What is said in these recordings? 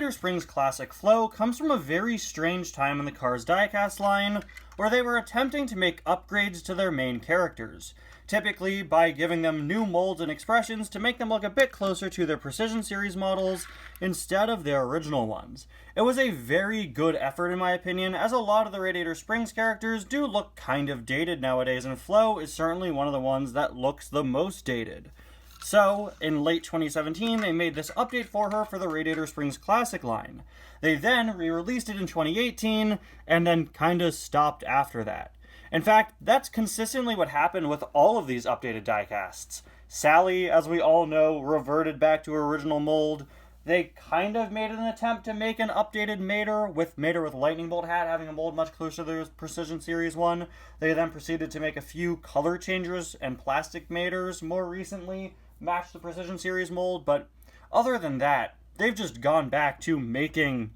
Radiator Springs Classic Flow comes from a very strange time in the Cars diecast line, where they were attempting to make upgrades to their main characters, typically by giving them new molds and expressions to make them look a bit closer to their Precision Series models instead of their original ones. It was a very good effort in my opinion, as a lot of the Radiator Springs characters do look kind of dated nowadays, and Flo is certainly one of the ones that looks the most dated. So, in late 2017, they made this update for her for the Radiator Springs Classic line. They then re-released it in 2018, and then kinda stopped after that. In fact, that's consistently what happened with all of these updated diecasts. Sally, as we all know, reverted back to her original mold. They kind of made an attempt to make an updated Mater with Lightning Bolt hat, having a mold much closer to their Precision Series one. They then proceeded to make a few color changes and plastic Maters more recently, match the Precision Series mold, but other than that, they've just gone back to making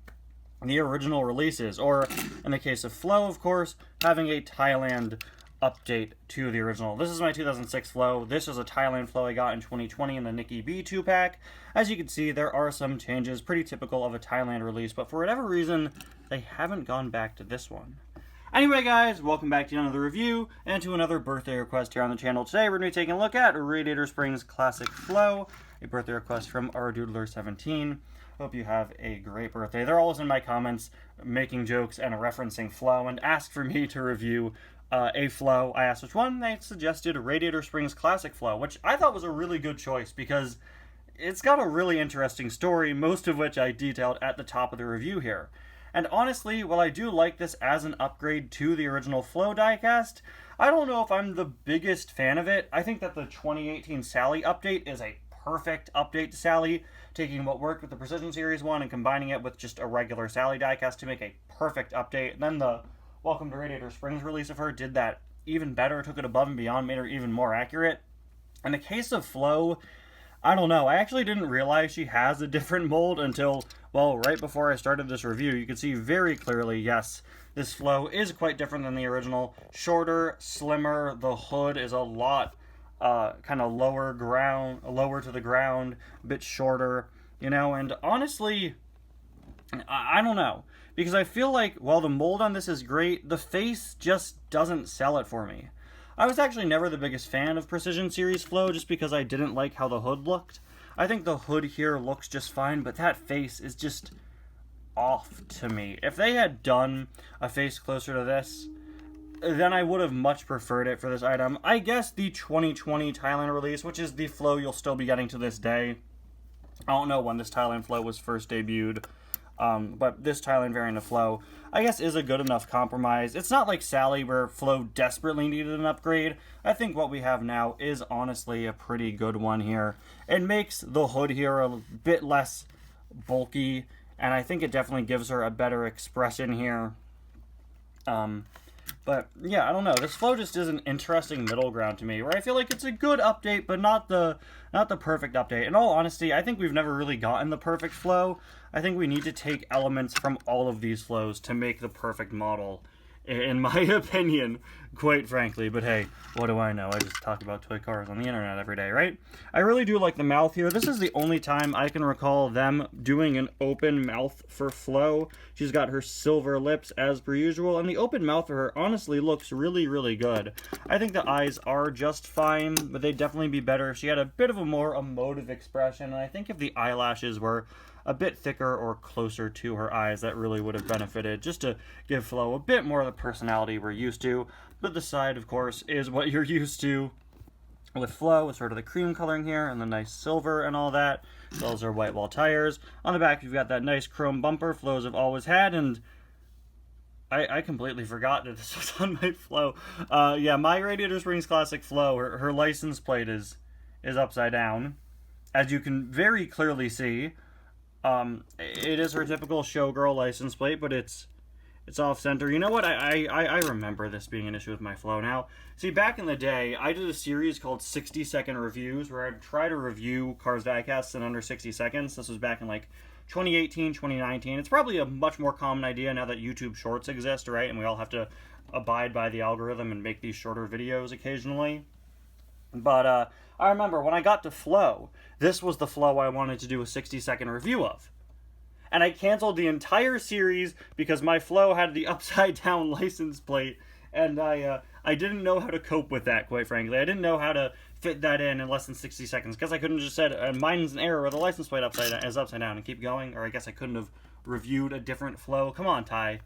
the original releases, or in the case of Flo, of course, having a Thailand update to the original. This is my 2006 Flo. This is a Thailand Flo I got in 2020 in the Nikki B 2-pack. As you can see, there are some changes, pretty typical of a Thailand release, but for whatever reason, they haven't gone back to this one. Anyway guys, welcome back to another review, and to another birthday request here on the channel. Today we're going to be taking a look at Radiator Springs Classic Flo, a birthday request from our Doodler17. Hope you have a great birthday. They're always in my comments making jokes and referencing Flo, and asked for me to review a Flo. I asked which one, they suggested Radiator Springs Classic Flo, which I thought was a really good choice because it's got a really interesting story, most of which I detailed at the top of the review here. And honestly, while I do like this as an upgrade to the original Flo diecast, I don't know if I'm the biggest fan of it. I think that the 2018 Sally update is a perfect update to Sally, taking what worked with the Precision Series one and combining it with just a regular Sally diecast to make a perfect update. And then the Welcome to Radiator Springs release of her did that even better, took it above and beyond, made her even more accurate. In the case of Flo, I don't know, I actually didn't realize she has a different mold until, well, right before I started this review. You can see very clearly, yes, this Flo is quite different than the original. Shorter, slimmer, the hood is a lot kind of lower to the ground, a bit shorter, you know, and honestly, I don't know, because I feel like while the mold on this is great, the face just doesn't sell it for me. I was actually never the biggest fan of Precision Series Flo just because I didn't like how the hood looked. I think the hood here looks just fine, but that face is just off to me. If they had done a face closer to this, then I would have much preferred it for this item. I guess the 2020 Thailand release, which is the Flo you'll still be getting to this day. I don't know when this Thailand Flo was first debuted. But this Thailand variant of Flo, I guess, is a good enough compromise. It's not like Sally, where Flo desperately needed an upgrade. I think what we have now is honestly a pretty good one here. It makes the hood here a bit less bulky, and I think it definitely gives her a better expression here. But yeah, I don't know. This Flo just is an interesting middle ground to me, where I feel like it's a good update, but not the perfect update. In all honesty, I think we've never really gotten the perfect Flo. I think we need to take elements from all of these Flos to make the perfect model, in my opinion, quite frankly. But hey, what do I know? I just talk about toy cars on the internet every day, right? I really do like the mouth here. This is the only time I can recall them doing an open mouth for Flo. She's got her silver lips as per usual, and the open mouth for her honestly looks really, really good. I think the eyes are just fine, but they'd definitely be better if she had a bit of a more emotive expression, and I think if the eyelashes were a bit thicker or closer to her eyes, that really would have benefited, just to give Flo a bit more of the personality we're used to. But the side, of course, is what you're used to with Flo, with sort of the cream coloring here and the nice silver and all that. Those are white wall tires. On the back, you've got that nice chrome bumper Flo's have always had, and I completely forgot that this was on my Flo. Yeah, my Radiator Springs Classic Flo, her license plate is upside down, as you can very clearly see. It is her typical showgirl license plate, but it's off center. You know what? I remember this being an issue with my Flo now. See, back in the day, I did a series called 60-second reviews where I'd try to review Cars diecasts in under 60 seconds. This was back in like 2018, 2019. It's probably a much more common idea now that YouTube Shorts exist, right? And we all have to abide by the algorithm and make these shorter videos occasionally. But I remember when I got to Flo, this was the Flo I wanted to do a 60-second review of. and I canceled the entire series because my Flow had the upside down license plate, and I didn't know how to cope with that, quite frankly. I didn't know how to fit that in less than 60 seconds, because I couldn't have just said, mine's an error, or the license plate is upside down, and keep going, or I guess I couldn't have reviewed a different Flow. Come on, Ty.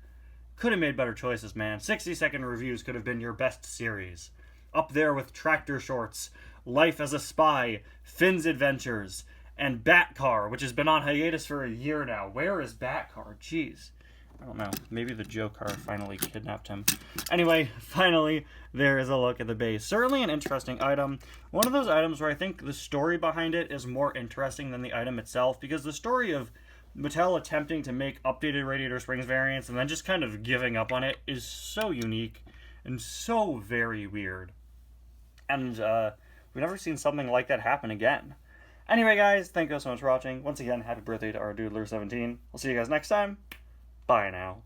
Could have made better choices, man. 60-second reviews could have been your best series. Up there with Tractor Shorts, Life as a Spy, Finn's Adventures, and Batcar, which has been on hiatus for a year now. Where is Batcar? Jeez. I don't know. Maybe the Joker finally kidnapped him. Anyway, finally, there is a look at the base. Certainly an interesting item. One of those items where I think the story behind it is more interesting than the item itself, because the story of Mattel attempting to make updated Radiator Springs variants and then just kind of giving up on it is so unique and so very weird. And we've never seen something like that happen again. Anyway, guys, thank you so much for watching. Once again, happy birthday to our Doodler17. We'll see you guys next time. Bye now.